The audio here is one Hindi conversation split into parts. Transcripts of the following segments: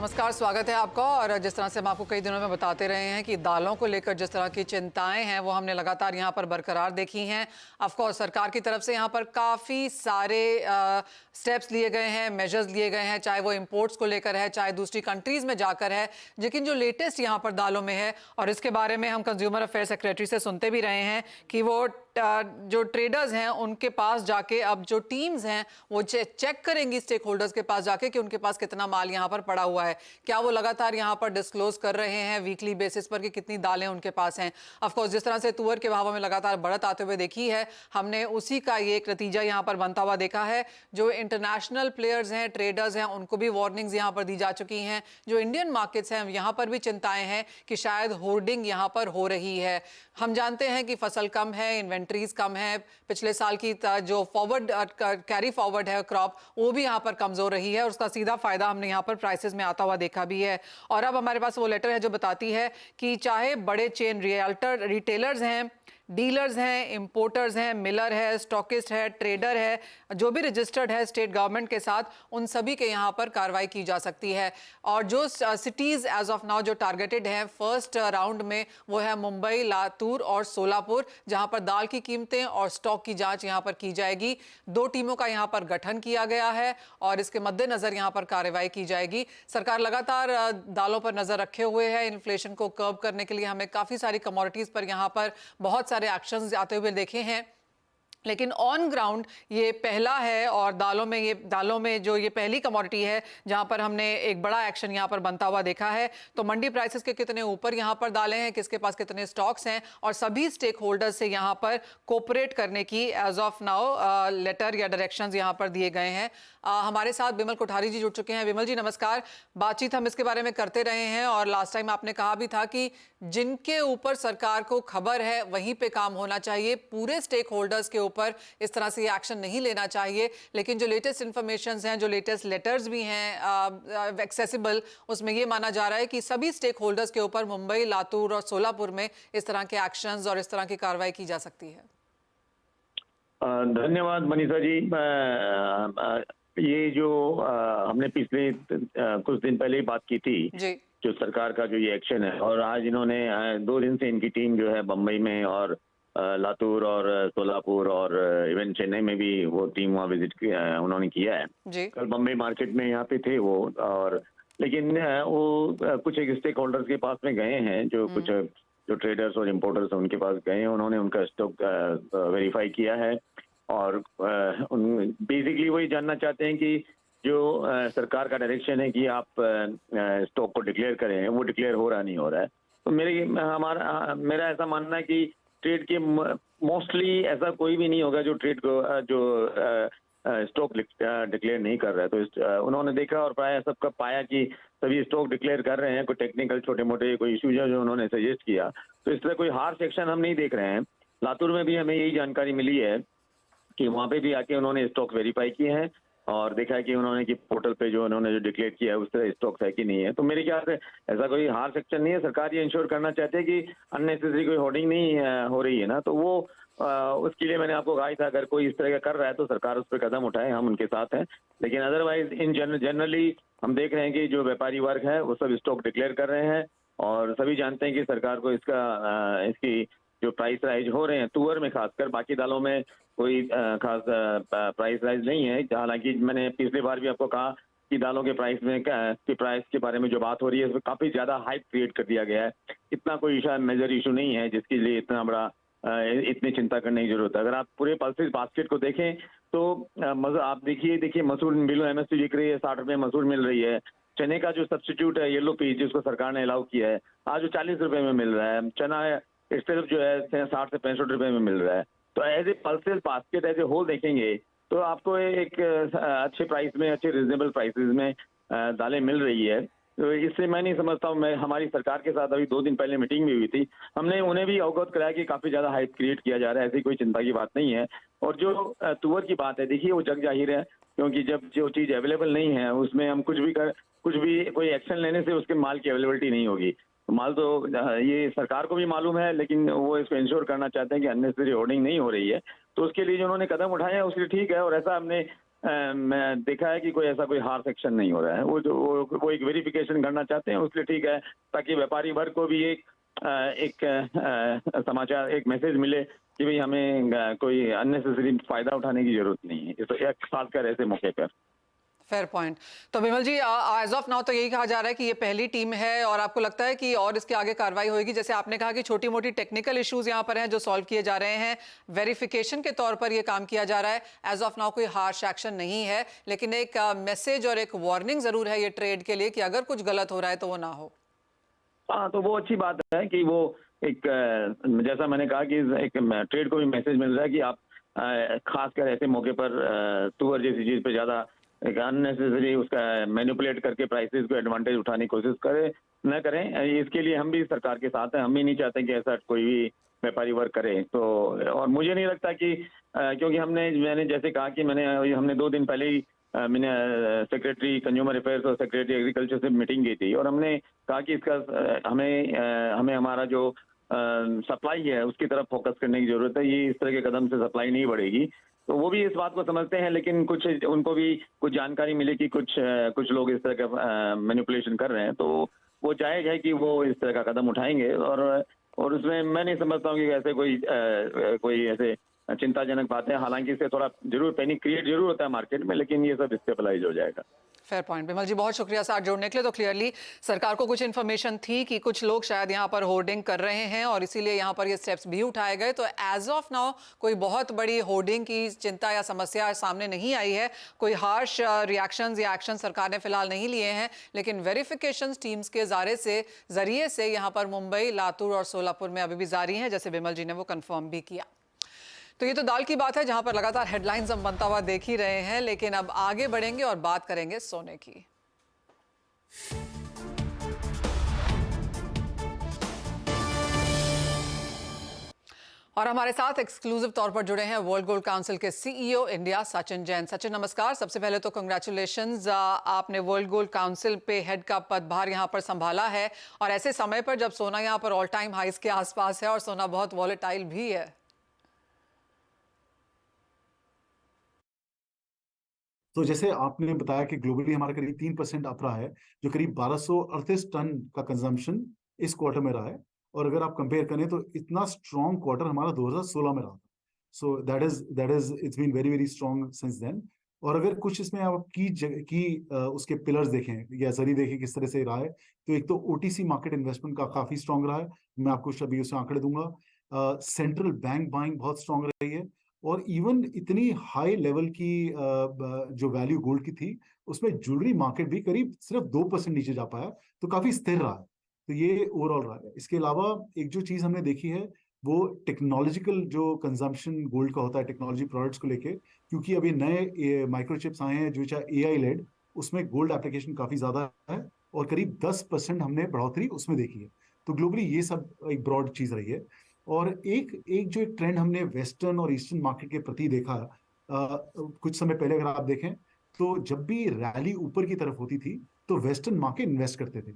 नमस्कार, स्वागत है आपका। और जिस तरह से हम आपको कई दिनों में बताते रहे हैं कि दालों को लेकर जिस तरह की चिंताएं हैं वो हमने लगातार यहाँ पर बरकरार देखी हैं। ऑफ कोर्स सरकार की तरफ से यहाँ पर काफ़ी सारे स्टेप्स लिए गए हैं, मेजर्स लिए गए हैं, चाहे वो इंपोर्ट्स को लेकर है, चाहे दूसरी कंट्रीज में जाकर है। लेकिन जो लेटेस्ट यहाँ पर दालों में है, और इसके बारे में हम कंज्यूमर अफेयर सेक्रेटरी से सुनते भी रहे हैं कि वो जो ट्रेडर्स हैं उनके पास जाके अब जो टीम्स हैं वो चेक करेंगी स्टेक होल्डर्स के पास जाके कि उनके पास कितना माल यहाँ पर पड़ा हुआ है। क्या वो लगातार यहाँ पर डिस्क्लोज कर रहे हैं वीकली बेसिस पर कि कितनी दालें उनके पास हैं। ऑफ कोर्स जिस तरह से तुअर के भावों में लगातार बढ़त आते हुए देखी है, हमने उसी का ये एक नतीजा यहाँ पर बनता हुआ देखा है। जो इंटरनेशनल प्लेयर्स हैं, ट्रेडर्स हैं, उनको भी वार्निंग्स यहाँ पर दी जा चुकी हैं। जो इंडियन मार्केट्स हैं यहाँ पर भी चिंताएं हैं कि शायद होर्डिंग यहाँ पर हो रही है। हम जानते हैं कि फसल कम है, इन्वेंट्रीज कम है, पिछले साल की जो फॉरवर्ड कैरी फॉरवर्ड है क्रॉप वो भी यहाँ पर कमजोर रही है और उसका सीधा फायदा हमने यहाँ पर प्राइसेस में आता हुआ देखा भी है। और अब हमारे पास वो लेटर है जो बताती है कि चाहे बड़े चेन रिटेलर्स हैं, डीलर्स हैं, इंपोर्टर्स हैं, मिलर है, स्टॉकिस्ट है, ट्रेडर है, जो भी रजिस्टर्ड है स्टेट गवर्नमेंट के साथ, उन सभी के यहाँ पर कार्रवाई की जा सकती है। और जो सिटीज एज ऑफ नाउ जो टारगेटेड हैं फर्स्ट राउंड में वो है मुंबई, लातूर और सोलापुर, जहाँ पर दाल की कीमतें और स्टॉक की जांच यहाँ पर की जाएगी। 2 टीमों का यहाँ पर गठन किया गया है और इसके मद्देनजर यहाँ पर कार्रवाई की जाएगी। सरकार लगातार दालों पर नजर रखे हुए है। इन्फ्लेशन को कर्ब करने के लिए हमें काफी सारी कमोडिटीज पर यहाँ पर बहुत सारे एक्शंस आते हुए देखे हैं, लेकिन ऑन ग्राउंड ये पहला है। और दालों में जो ये पहली कमोडिटी है जहां पर हमने एक बड़ा एक्शन यहां पर बनता हुआ देखा है। तो मंडी प्राइसेस के कितने ऊपर यहां पर दालें हैं, किसके पास कितने स्टॉक्स हैं, और सभी स्टेक होल्डर्स से यहां पर कोऑपरेट करने की एज ऑफ नाउ लेटर या डायरेक्शंस यहां पर दिए गए हैं। हमारे साथ विमल कोठारी जी जुड़ चुके हैं। विमल जी नमस्कार। बातचीत हम इसके बारे में करते रहे हैं और लास्ट टाइम आपने कहा भी था कि जिनके ऊपर सरकार को खबर है वहीं पे काम होना चाहिए, पूरे स्टेक होल्डर्स के ऊपर इस तरह से एक्शन नहीं लेना चाहिए। लेकिन जो लेटेस्ट इंफॉर्मेशन हैं, जो लेटेस्ट लेटर्स भी हैं एक्सेसिबल, उसमें ये माना जा रहा है कि सभी स्टेक होल्डर्स के ऊपर मुंबई, लातूर और सोलापुर में इस तरह के एक्शंस और इस तरह की कार्रवाई की जा सकती है। धन्यवाद मनीषा जी। ये जो हमने पिछले कुछ दिन पहले ही बात की थी जी। जो सरकार का जो ये एक्शन है, और आज इन्होंने 2 दिन से इनकी टीम जो है बम्बई में और लातूर और सोलापुर और इवन चेन्नई में भी वो टीम वहाँ विजिट उन्होंने किया है जी। कल बम्बई मार्केट में यहाँ पे थे वो। और लेकिन वो कुछ एक स्टेक होल्डर्स के पास में गए हैं, जो कुछ जो ट्रेडर्स और इम्पोर्टर्स उनके पास गए हैं, उन्होंने उनका स्टॉक वेरीफाई किया है। और बेसिकली वही जानना चाहते हैं कि जो सरकार का डायरेक्शन है कि आप स्टॉक को डिक्लेयर करें, वो डिक्लेयर हो रहा नहीं हो रहा है। तो मेरा ऐसा मानना है कि ट्रेड के मोस्टली ऐसा कोई भी नहीं होगा जो ट्रेड को जो स्टॉक डिक्लेयर नहीं कर रहा है। तो उन्होंने देखा और प्राय सबका पाया कि सभी स्टॉक डिक्लेयर कर रहे हैं। कोई टेक्निकल छोटे मोटे कोई इश्यूज है जो उन्होंने सजेस्ट किया, तो इस तरह कोई हार्श एक्शन हम नहीं देख रहे हैं। लातूर में भी हमें यही जानकारी मिली है कि वहाँ पे भी आके उन्होंने स्टॉक वेरीफाई किए हैं और देखा है कि उन्होंने कि पोर्टल पे जो उन्होंने जो डिक्लेयर किया है उस तरह स्टॉक्स है कि नहीं है। तो मेरे ख्याल से ऐसा कोई हार्श एक्शन नहीं है। सरकार ये इंश्योर करना चाहते हैं कि अननेसेसरी कोई होर्डिंग नहीं हो रही है ना, तो वो उसके लिए मैंने आपको कहा था अगर कोई इस तरह का कर रहा है तो सरकार उस पर कदम उठाए, हम उनके साथ हैं। लेकिन अदरवाइज इन जनरली हम देख रहे हैं कि जो व्यापारी वर्ग है वो सब स्टॉक डिक्लेयर कर रहे हैं और सभी जानते हैं कि सरकार को इसकी जो प्राइस राइज हो रहे हैं तुअर में खासकर, बाकी दालों में कोई खास प्राइस राइज नहीं है। हालांकि मैंने पिछली बार भी आपको कहा कि दालों के प्राइस के बारे में जो बात हो रही है उसमें काफी ज्यादा हाइप क्रिएट कर दिया गया है। इतना कोई मेजर इशू नहीं है जिसके लिए इतना बड़ा इतनी चिंता करने की जरूरत है। अगर आप पूरे पल्सेस बास्केट को देखें तो आप देखिए मसूर बिलो एमएसपी बिक रही है, 60 रुपए मसूर मिल रही है। चने का जो सब्सिट्यूट है येलो पीस जिसको सरकार ने अलाउ किया है आज वो 40 रुपए में मिल रहा है। चना सिर्फ जो है 60 से 65 रुपए में मिल रहा है। तो as a pulses basket as a whole देखेंगे तो आपको एक अच्छे प्राइस में, अच्छे रिजनेबल प्राइसेस में दालें मिल रही है। तो इससे मैं नहीं समझता हूँ। मैं हमारी सरकार के साथ अभी 2 दिन पहले मीटिंग भी हुई थी, हमने उन्हें भी अवगत कराया कि काफी ज्यादा हाइप क्रिएट किया जा रहा है, ऐसी कोई चिंता की बात नहीं है। और जो तुअर की बात है देखिए वो जग जाहिर है, क्योंकि जब जो चीज अवेलेबल नहीं है उसमें हम कुछ भी कोई एक्शन लेने से उसके माल की अवेलेबिलिटी नहीं होगी। माल तो ये सरकार को भी मालूम है, लेकिन वो इसको इंश्योर करना चाहते हैं कि अननेसेसरी होर्डिंग नहीं हो रही है। तो उसके लिए जो उन्होंने कदम उठाए हैं उसके लिए ठीक है। और ऐसा हमने मैं देखा है कि कोई ऐसा कोई हार्श एक्शन नहीं हो रहा है। वो एक वेरिफिकेशन करना चाहते हैं, उसके लिए ठीक है, ताकि व्यापारी वर्ग को भी एक समाचार, एक मैसेज मिले कि भाई हमें कोई अननेसेसरी फायदा उठाने की जरूरत नहीं है, तो खासकर ऐसे मौके पर। Fair point. तो विमल जी, एज ऑफ नाउ तो यही कहा जा रहा है कि ये पहली टीम है, और आपको लगता है कि और इसके आगे कार्रवाई होगी? जैसे आपने कहा कि छोटी मोटी टेक्निकल इश्यूज यहाँ पर हैं जो सॉल्व किए जा रहे हैं, वेरिफिकेशन के तौर पर ये काम किया जा रहा है। एज ऑफ नाउ कोई हार्श एक्शन नहीं है, लेकिन एक मैसेज और एक वार्निंग जरूर है ये ट्रेड के लिए कि अगर कुछ गलत हो रहा है तो वो ना हो। हाँ, तो वो अच्छी बात है कि वो एक जैसा मैंने कहा कि एक ट्रेड को भी मैसेज मिल रहा है कि आप खासकर ऐसे मौके पर तुअर जैसी चीज पे ज्यादा एक अननेसेसरी उसका मैनिपुलेट करके प्राइसेस को एडवांटेज उठाने की कोशिश न करें। इसके लिए हम भी सरकार के साथ हैं, हम भी नहीं चाहते कि ऐसा कोई भी व्यापारी वर्ग करे। तो और मुझे नहीं लगता कि क्योंकि मैंने जैसे कहा कि हमने 2 दिन पहले ही मैंने सेक्रेटरी कंज्यूमर अफेयर्स और सेक्रेटरी एग्रीकल्चर से मीटिंग की थी, और हमने कहा कि इसका हमें हमारा जो सप्लाई है उसकी तरफ फोकस करने की जरूरत है। ये इस तरह के कदम से सप्लाई नहीं बढ़ेगी। तो वो भी इस बात को समझते हैं, लेकिन उनको भी कुछ जानकारी मिली कि कुछ लोग इस तरह का मैनिपुलेशन कर रहे हैं, तो वो जायज है कि वो इस तरह का कदम उठाएंगे। और उसमें मैं नहीं समझता हूँ कि ऐसे कोई ऐसे चिंताजनक बात है। हालांकि इससे थोड़ा जरूर पैनिक क्रिएट जरूर होता है मार्केट में, लेकिन ये सब स्टेबलाइज हो जाएगा। Fair point. विमल जी, बहुत शुक्रिया साथ जोड़ने के लिए। तो क्लियरली सरकार को कुछ इन्फॉर्मेशन थी कि कुछ लोग शायद यहाँ पर होर्डिंग कर रहे हैं, और इसीलिए यहाँ पर ये स्टेप्स भी उठाए गए। तो एज ऑफ नाउ कोई बहुत बड़ी होर्डिंग की चिंता या समस्या सामने नहीं आई है, कोई हार्श रिएक्शंस या एक्शन सरकार ने फिलहाल नहीं लिए हैं, लेकिन वेरिफिकेशन टीम्स के जरिए से यहाँ पर मुंबई, लातूर और सोलापुर में अभी भी जारी हैं, जैसे विमल जी ने वो कंफर्म भी किया। तो ये तो दाल की बात है, जहां पर लगातार हेडलाइंस हम बनता हुआ देख ही रहे हैं, लेकिन अब आगे बढ़ेंगे और बात करेंगे सोने की। और हमारे साथ एक्सक्लूसिव तौर पर जुड़े हैं वर्ल्ड गोल्ड काउंसिल के सीईओ इंडिया सचिन जैन। सचिन नमस्कार। सबसे पहले तो कंग्रेचुलेशंस, आपने वर्ल्ड गोल्ड काउंसिल पे हेड का पदभार यहां पर संभाला है, और ऐसे समय पर जब सोना यहां पर ऑल टाइम हाइज के आसपास है और सोना बहुत वॉलेटाइल भी है। तो जैसे आपने बताया कि ग्लोबली हमारा करीब 3% अप रहा है, जो करीब 1238 टन का कंजम्पशन इस क्वार्टर में रहा है। और अगर आप कंपेयर करें तो इतना स्ट्रॉन्ग क्वार्टर हमारा 2016 में रहा था। So that is it's been very very strong since then. और अगर कुछ इसमें आप उसके पिलर्स देखें या जरिए देखें किस तरह से रहा है, तो एक तो ओटीसी मार्केट इन्वेस्टमेंट का काफी स्ट्रॉन्ग रहा है। मैं आपको अभी उसमें आंकड़े दूंगा। सेंट्रल बैंक बाइंग बहुत स्ट्रॉन्ग रही है, और इवन इतनी हाई लेवल की जो वैल्यू गोल्ड की थी, उसमें ज्वेलरी मार्केट भी करीब सिर्फ 2% नीचे जा पाया, तो काफी स्थिर रहा है। तो ये ओवरऑल रहा है। इसके अलावा एक जो चीज हमने देखी है वो टेक्नोलॉजिकल जो कंजम्पशन गोल्ड का होता है टेक्नोलॉजी प्रोडक्ट्स को लेके, क्योंकि अभी नए माइक्रोचिप्स आए हैं जो एआई लेड, उसमें गोल्ड एप्लीकेशन काफी ज्यादा है, और करीब 10% हमने बढ़ोतरी उसमें देखी है। तो ग्लोबली ये सब एक ब्रॉड चीज रही है। और एक जो एक ट्रेंड हमने वेस्टर्न और ईस्टर्न मार्केट के प्रति देखा कुछ समय पहले, अगर आप देखें तो जब भी रैली ऊपर की तरफ होती थी तो वेस्टर्न मार्केट इन्वेस्ट करते थे।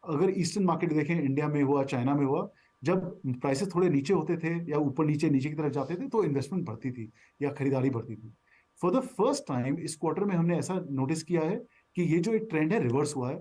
अगर ईस्टर्न मार्केट देखें, इंडिया में हुआ, चाइना में हुआ, जब प्राइसेस थोड़े नीचे होते थे या ऊपर नीचे की तरफ जाते थे तो इन्वेस्टमेंट बढ़ती थी या खरीदारी बढ़ती थी। फॉर द फर्स्ट टाइम इस क्वार्टर में हमने ऐसा नोटिस किया है कि ये जो एक ट्रेंड है रिवर्स हुआ है।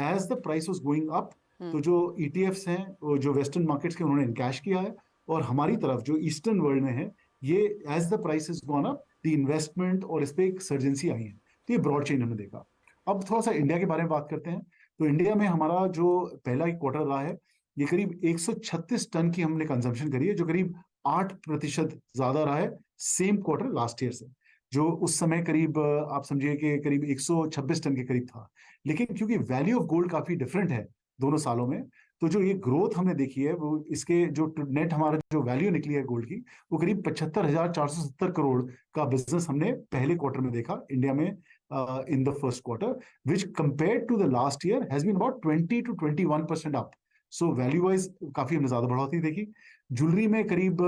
As the price was going up, तो जो ईटीएफ्स हैं जो वेस्टर्न मार्केट्स के, उन्होंने इनकैश किया है, और हमारी तरफ जो ईस्टर्न वर्ल्ड में है, ये as the price is gone up, the investment और इस पे एक सर्जेंसी आई है। तो ये ब्रॉड चेंज हमने देखा। अब थोड़ा सा इंडिया के बारे में बात करते हैं। तो इंडिया में हमारा जो पहला क्वार्टर रहा है, ये करीब 136 टन की हमने कंजम्पशन करी है, जो करीब 8% ज्यादा रहा है सेम क्वार्टर लास्ट ईयर से, जो उस समय करीब आप समझिए कि करीब 126 टन के करीब था। लेकिन क्योंकि वैल्यू ऑफ गोल्ड काफी डिफरेंट है दोनों सालों में, तो जो ये ग्रोथ हमने देखी है वो इसके जो नेट हमारा जो वैल्यू निकली है गोल्ड की, वो करीब 75,470 करोड़ का बिजनेस हमने पहले क्वार्टर में देखा इंडिया में in the first quarter, which compared to the last year has been about 20 to 21% up. So value wise काफी हमने ज्यादा बढ़ोतरी देखी। ज्वेलरी में करीब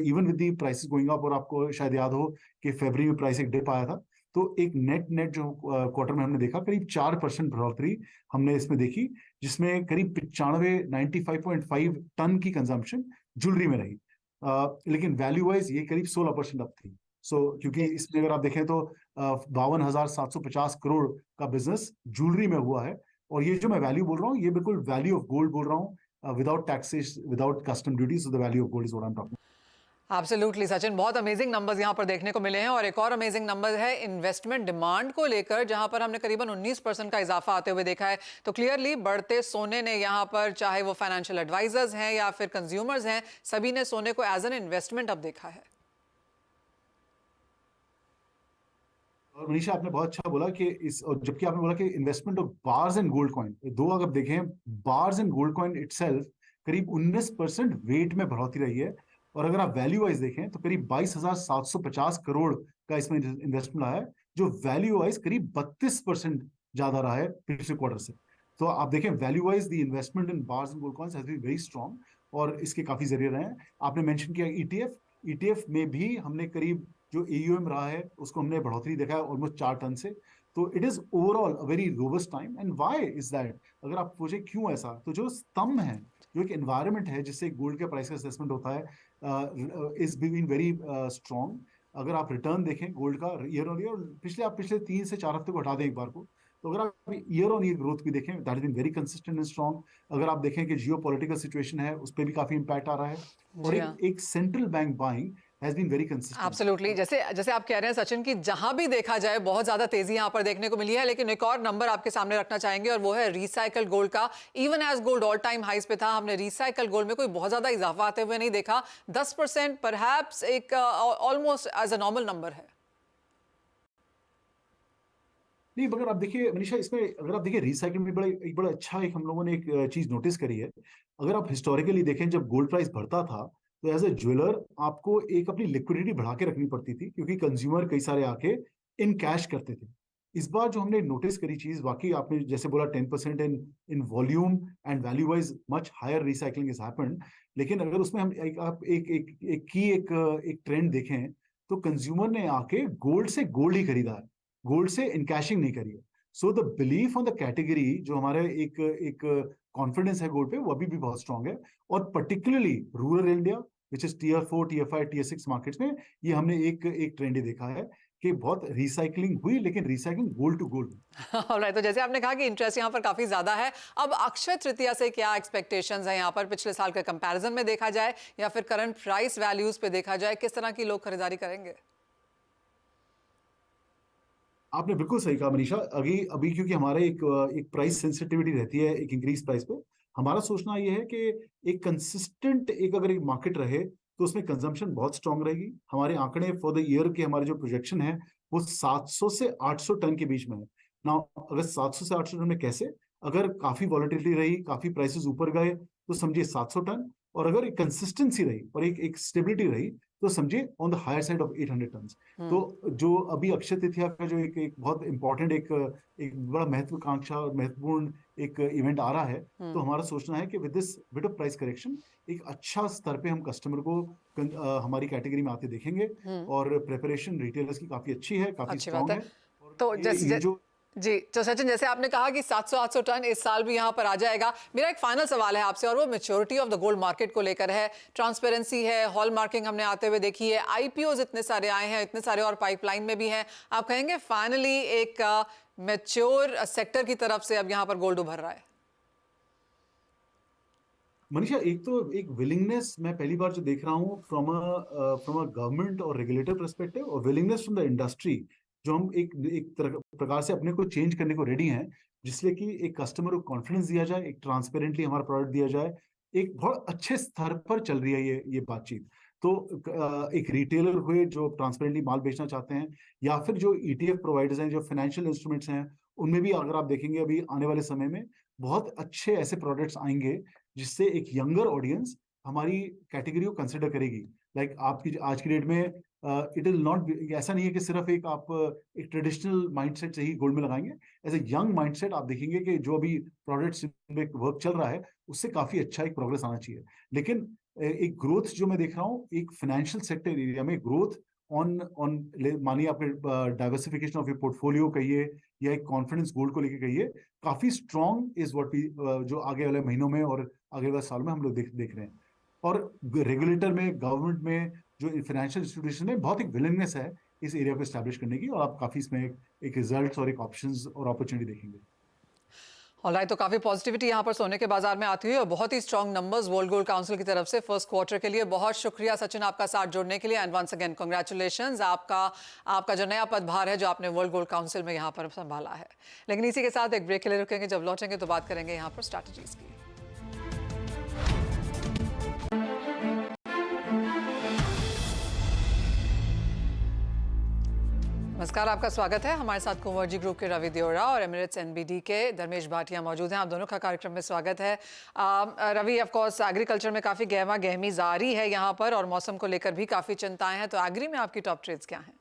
even with the prices going up, और आपको शायद याद हो कि फरवरी में प्राइस एक डिप आया था, तो एक नेट जो क्वार्टर में हमने देखा करीब 4% बढ़ोतरी हमने इसमें देखी, जिसमें करीब 95.5 टन की कंजम्पशन ज्वेलरी में रही। लेकिन वैल्यू वाइज ये करीब 16% अप थी। क्योंकि इसमें अगर आप देखें तो 52,750 करोड़ का बिजनेस ज्वेलरी में हुआ है। और ये जो मैं वैल्यू बोल रहा हूँ, ये बिल्कुल वैल्यू ऑफ गोल्ड बोल रहा हूँ, without taxes, without custom duty, so the value of gold is what I am talking. Absolutely Sachin, बहुत अमेजिंग नंबर्स यहाँ पर देखने को मिले हैं। और एक और अमेजिंग नंबर है इन्वेस्टमेंट डिमांड को लेकर, जहां पर हमने करीबन 19% का इजाफा आते हुए देखा है। तो क्लियरली बढ़ते सोने ने यहाँ पर, चाहे वो फाइनेंशियल एडवाइजर्स हैं या फिर कंज्यूमर्स हैं, सभी ने सोने को एज एन इन्वेस्टमेंट अब देखा है। और मनीषा, आपने बहुत अच्छा बोला कि इस, और जबकि आपने बोला कि investment of bars and gold coin, दो अगर देखें, bars and gold coin itself करीब 19% वेट में बढ़ोतरी रही है। और अगर आप वैल्यू वाइज देखें तो करीब 22,750 करोड़ का इसमें इन्वेस्टमेंट रहा है, जो वैल्यू वाइज करीब 32% ज्यादा रहा है पिछले क्वार्टर से। तो आप देखें, value wise the investment in bars and gold coins has been very strong, और इसके काफी जरिए रहे हैं। आपने मेंशन किया ईटीएफ, ईटीएफ में भी हमने करीब जो एयूएम रहा है उसको हमने बढ़ोतरी देखा है ऑलमोस्ट 4 टन से। तो it is overall a very robust time. And why is that? अगर आप पूछे क्यों ऐसा, तो जो स्तंभ है, जो एक एनवायरनमेंट है जिससे गोल्ड के प्राइस का असेसमेंट होता है, इज बीन वेरी स्ट्रांग। अगर आप रिटर्न देखें गोल्ड का ईयर ऑन ईयर, पिछले 3 से 4 हफ्ते को हटा दें एक बार को, तो अगर आप ईयर ऑन ईयर ग्रोथ भी देखें, that is been very consistent and strong. अगर आप देखें कि जियो पॉलिटिकल सिचुएशन है, उस पर भी काफी इंपैक्ट आ रहा है। और जी हाँ, एक central bank buying has been very consistent. Absolutely. जैसे जैसे आप कह रहे हैं सचिन कि जहां भी देखा जाए बहुत ज्यादा तेजी यहां पर देखने को मिली है, लेकिन एक और नंबर आपके सामने रखना चाहेंगे और वो है रिसाइकल गोल्ड का। Even as gold all time highs पे था, हमने रिसाइकल गोल्ड में कोई बहुत ज्यादा इजाफा आते हुए नहीं देखा। 10% परहैप्स एक almost as a normal number है। नहीं, मगर आप देखिए मनीषा, इसमें अगर आप देखिए रिसाइकलिंग में बड़ा अच्छा एक हम लोगों ने एक चीज नोटिस करी है। अगर आप हिस्टोरिकली देखें, जब गोल्ड प्राइस बढ़ता था तो एज ए ज्वेलर आपको एक अपनी लिक्विडिटी बढ़ा के रखनी पड़ती थी, क्योंकि कंज्यूमर कई सारे आके इन कैश करते थे। इस बार जो हमने नोटिस करी चीज, वाकई आपने जैसे बोला 10% in in volume and value wise much higher recycling is happened. लेकिन अगर उसमें हम आप एक ट्रेंड देखें, तो कंज्यूमर ने आके गोल्ड से गोल्ड ही खरीदा है, गोल्ड से इनकैशिंग नहीं करी है। So the belief on the category, जो हमारे एक कॉन्फिडेंस है गोल्ड पे, वो अभी भी बहुत स्ट्रांग है। और particularly rural India, which is tier 4, tier 5, tier 6 markets में, ये हमने एक ट्रेंड ही देखा है कि बहुत रिसाइकलिंग हुई, लेकिन recycling gold to gold. Alright, तो जैसे आपने कहा कि इंटरेस्ट यहाँ पर काफी ज्यादा है, अब अक्षय तृतीया से क्या एक्सपेक्टेशंस हैं यहाँ पर, पिछले साल के कंपैरिजन में देखा जाए या फिर करंट प्राइस वैल्यूज पे देखा जाए, किस तरह की लोग खरीदारी करेंगे? आपने बिल्कुल सही कहा मनीषा। अभी अभी क्योंकि हमारे एक प्राइस सेंसिटिविटी रहती है एक इंक्रीज प्राइस पे, हमारा सोचना ये है कि एक कंसिस्टेंट अगर एक मार्केट रहे तो उसमें कंजम्पशन बहुत स्ट्रांग रहेगी। हमारे आंकड़े फॉर द ईयर के, हमारे जो प्रोजेक्शन है वो 700 से 800 टन के बीच में है ना। अगर 700 से 800 टन में कैसे, अगर काफी वॉलेटिलिटी रही, काफी प्राइसेस ऊपर गए, तो समझिए 700 टन। और अगर एक कंसिस्टेंसी रही और एक स्टेबिलिटी रही, तो समझिए on the higher side of 800 tonne. तो जो अभी अक्षय तृतीया का जो एक बहुत इंपॉर्टेंट एक बड़ा महत्वाकांक्षा और महत्वपूर्ण एक इवेंट आ रहा है, तो हमारा सोचना है कि with this bit of price correction एक अच्छा स्तर पे हम कस्टमर को हमारी कैटेगरी में आते देखेंगे। और प्रिपरेशन रिटेलर्स की काफी अच्छी है, काफी अच्छी बात स्ट्रांग है। है। और तो ये जो जी, तो सचिन, जैसे आपने कहा कि 700-800 टन इस साल भी यहाँ पर आ जाएगा, मेरा एक फाइनल सवाल है आपसे, और वो maturity of the gold market को लेकर है। ट्रांसपेरेंसी है, हॉल मार्किंग हमने आते हुए देखी है, आईपीओज इतने सारे आए हैं, इतने सारे और पाइपलाइन में भी हैं। आप कहेंगे फाइनली एक मैच्योर सेक्टर की तरफ से अब यहाँ पर गोल्ड उभर रहा है? मनीषा, एक विलिंगनेस मैं पहली बार जो देख रहा हूँ फ्रॉम अ गवर्नमेंट और रेगुलेटर पर्सपेक्टिव, और विलिंगनेस फ्रॉम द इंडस्ट्री, जो हम एक प्रकार से अपने को चेंज करने को रेडी हैं, जिससे कि एक कस्टमर को कॉन्फिडेंस दिया जाए, एक ट्रांसपेरेंटली हमारा प्रोडक्ट दिया जाए। एक बहुत अच्छे स्तर पर चल रही है ये बातचीत। तो एक रिटेलर हुए जो ट्रांसपेरेंटली माल बेचना चाहते हैं, या फिर जो ईटीएफ प्रोवाइडर्स हैं, जो फाइनेंशियल इंस्ट्रूमेंट्स हैं, उनमें भी अगर आप देखेंगे अभी आने वाले समय में बहुत अच्छे ऐसे प्रोडक्ट्स आएंगे, जिससे एक यंगर ऑडियंस हमारी कैटेगरी को कंसिडर करेगी। लाइक आपकी आज की डेट में इट विल नॉट, ऐसा नहीं है कि सिर्फ आप एक ट्रेडिशनल माइंडसेट से ही गोल्ड में लगाएंगे। एज ए यंग माइंडसेट आप देखेंगे कि जो अभी प्रोडक्ट्स में वर्क चल रहा है, उससे काफी अच्छा एक प्रोग्रेस आना चाहिए। लेकिन एक ग्रोथ जो मैं देख रहा हूँ एक फाइनेंशियल सेक्टर एरिया में, ग्रोथ ऑन ऑन मानिए आपके डाइवर्सिफिकेशन ऑफ योर पोर्टफोलियो कहिए, या एक कॉन्फिडेंस गोल्ड को लेके कहिए, काफी स्ट्रॉन्ग इज व्हाट वी जो आगे वाले महीनों में और आगे वाले साल में हम लोग देख रहे हैं। और रेगुलेटर में, गवर्नमेंट में, जो फाइनेंशियल इंस्टीट्यूशन में बहुत एक विलिंगनेस है इस एरिया को एस्टैब्लिश करने की, और आप काफी इसमें एक रिजल्ट्स और एक ऑप्शंस और अपॉर्चुनिटी देखेंगे। ऑलराइट, तो काफी पॉजिटिविटी यहाँ पर सोने के बाजार में आती हुई और बहुत ही strong numbers world gold council की तरफ से फर्स्ट क्वार्टर के लिए। बहुत शुक्रिया सचिन आपका साथ जोड़ने के लिए, एंड वंस अगेन कांग्रेचुलेशंस आपका जो नया पदभार है जो आपने वर्ल्ड गोल्ड काउंसिल में यहाँ पर संभाला है। लेकिन इसी के साथ एक ब्रेक के लिए रुकेंगे, जब लौटेंगे तो बात करेंगे यहाँ पर स्ट्रैटेजीज की। नमस्कार, आपका स्वागत है। हमारे साथ कुंवरजी ग्रुप के रवि देओरा और एमिरेट्स एनबीडी के धर्मेश भाटिया मौजूद हैं। आप दोनों का कार्यक्रम में स्वागत है। रवि, ऑफ कोर्स एग्रीकल्चर में काफ़ी गहमा गहमी जारी है यहाँ पर, और मौसम को लेकर भी काफ़ी चिंताएं हैं, तो एग्री में आपकी टॉप ट्रेड्स क्या हैं?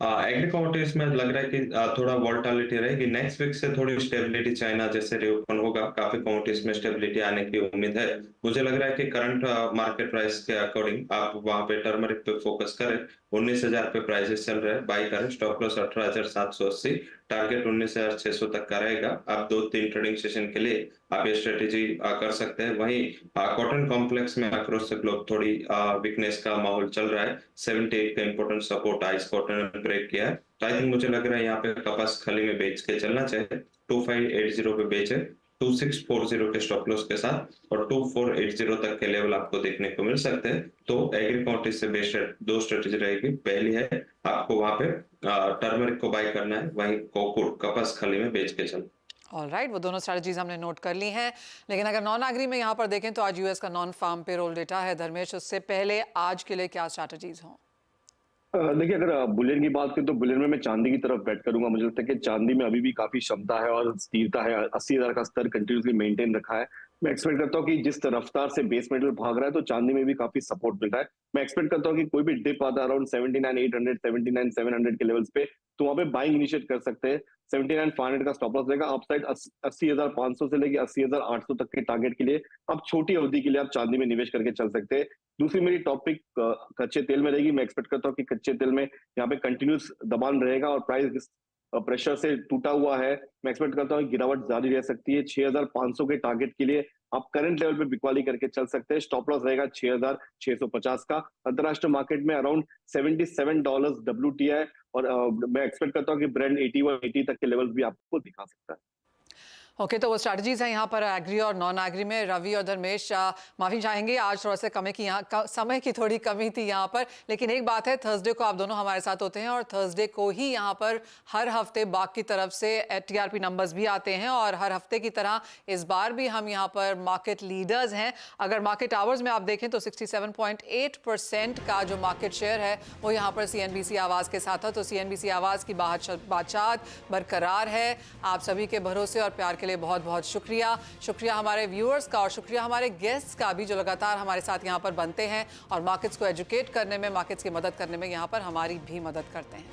एग्री कमोडिटीज में लग रहा है कि थोड़ा वोलेटिलिटी रहेगी। नेक्स्ट वीक से थोड़ी स्टेबिलिटी, चाइना जैसे रीओपन होगा, काफी कमोडिटीज में स्टेबिलिटी आने की उम्मीद है। मुझे लग रहा है कि करंट मार्केट प्राइस के अकॉर्डिंग आप वहां पे टर्मरिक पे फोकस करें। 19,000 पे प्राइसेस चल रहे हैं, बाई करें। स्टॉप लॉस 18,780, टारगेट 19,600 तक का रहेगा। आप 2-3 ट्रेडिंग सेशन के लिए आप ये स्ट्रेटेजी कर सकते हैं। वहीं कॉटन कॉम्प्लेक्स में अक्रॉस द ग्लोब थोड़ी वीकनेस का माहौल चल रहा है। 78 का इंपॉर्टेंट सपोर्ट आइस कॉटन ने ब्रेक किया है, तो आई थिंक मुझे लग रहा है यहाँ पे कपास खली में बेच के चलना चाहिए। 2580 पे बेचे, 2640 के स्टॉप लॉस के साथ, और 2480 तक के लेवल आपको देखने को मिल सकते हैं। तो एग्री कमोडिटीज से बेस्ट दो स्ट्रेटेजी रहेगी। पहली है आपको वहां पे टर्मरिक को बाय करना है, वहीं कोकुर कपास खली में बेच के चलना। ऑलराइट, वो दोनों स्ट्रैटेजीज हमने नोट कर ली हैं। लेकिन अगर नॉन एग्री में यहाँ पर देखें तो आज यूएस का नॉन फार्म पेरोल डेटा है। धर्मेश, उससे पहले आज के लिए क्या स्ट्रैटेजीज हों? देखिए, अगर बुलियन की बात करें तो बुलियन में मैं चांदी की तरफ बैट करूंगा। मुझे लगता है कि चांदी में अभी भी काफी क्षमता है और स्थिरता है। 80,000 का स्तर कंटिन्यूसली मेंटेन रखा है। मैं एक्सपेक्ट करता हूँ कि जिस रफ्तार से बेस मेटल भाग रहा है, तो चांदी में भी काफी सपोर्ट मिल रहा है। मैं एक्सपेक्ट करता हूँ कि कोई भी डिप आता है अराउंड 79,800, 79,700 के लेवल्स पे, तो वहां पे बाइंग इनिशिएट कर सकते हैं। 79,500 का स्टॉप लॉस रहेगा। अपसाइड 80,500 से लेके 80,800 तक के टारगेट के लिए आप छोटी अवधि के लिए आप चांदी में निवेश करके चल सकते हैं। दूसरी मेरी टॉपिक कच्चे तेल में रहेगी। मैं एक्सपेक्ट करता हूँ कि कच्चे तेल में यहाँ पे कंटिन्यूस दबान रहेगा और प्राइस प्रेशर से टूटा हुआ है। मैं एक्सपेक्ट करता हूँ गिरावट जारी रह सकती है। 6,500 के टारगेट के लिए आप करंट लेवल पे बिकवाली करके चल सकते हैं। स्टॉप लॉस रहेगा 6,650 का। अंतरराष्ट्रीय मार्केट में अराउंड $77 WTI, और मैं एक्सपेक्ट करता हूँ कि ब्रेंट 81-80 तक के लेवल भी आपको दिखा सकता है। ओके, तो वो स्ट्रैटेजीज हैं यहाँ पर एग्री और नॉन एग्री में। रवि और धर्मेश, माफी चाहेंगे, आज थोड़ा सा समय की थोड़ी कमी थी यहाँ पर। लेकिन एक बात है, थर्सडे को आप दोनों हमारे साथ होते हैं, और थर्सडे को ही यहाँ पर हर हफ्ते बाग की तरफ से TRP नंबर्स भी आते हैं, और हर हफ्ते की तरह इस बार भी हम यहाँ पर मार्केट लीडर्स हैं। अगर मार्केट आवर्स में आप देखें तो 67.8% का जो मार्केट शेयर है वो यहाँ पर CNBC आवाज़ के साथ है। तो CNBC आवाज़ की बादशाहत बरकरार है। आप सभी के भरोसे और प्यार के लिए बहुत बहुत शुक्रिया हमारे व्यूअर्स का, और शुक्रिया हमारे गेस्ट्स का भी जो लगातार हमारे साथ यहाँ पर बनते हैं और मार्केट्स को एजुकेट करने में, मार्केट्स की मदद करने में यहाँ पर हमारी भी मदद करते हैं।